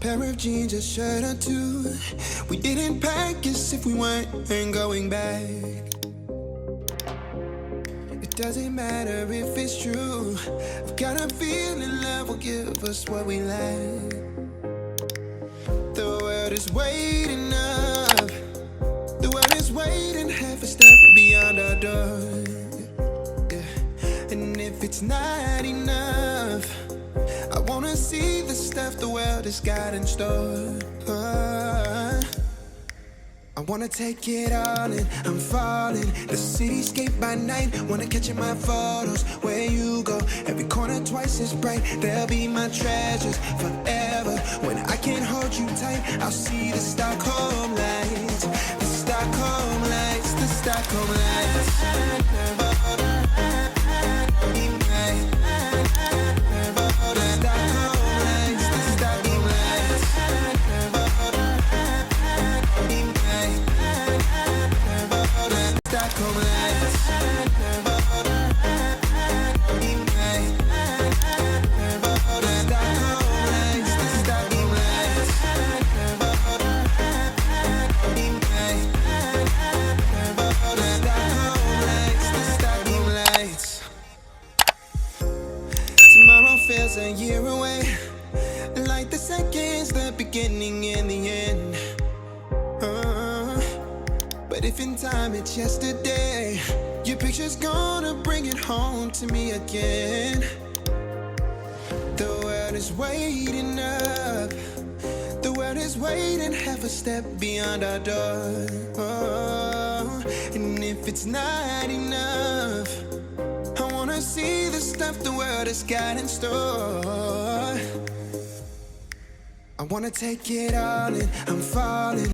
pair of jeans, a shirt or two. We didn't pack as if we weren't going back. It doesn't matter if it's true. I've got a feeling love will give us what we lack. The world is waiting up. The world is waiting half a step beyond our door. Yeah. And if it's not enough, I wanna see the stuff the world has got in store. I wanna take it all in, I'm falling. The cityscape by night, wanna catch in my photos. Where you go, every corner twice as bright. They'll be my treasures forever. When I can't hold you tight, I'll see the Stockholm lights. The Stockholm lights, the Stockholm lights. Feels a year away, like the seconds, the beginning and the end. But if in time it's yesterday, your picture's gonna bring it home to me again. The world is waiting up. The world is waiting half a step beyond our door. And if it's not enough, I wanna see the stuff the world has got in store. I wanna take it all in, I'm falling.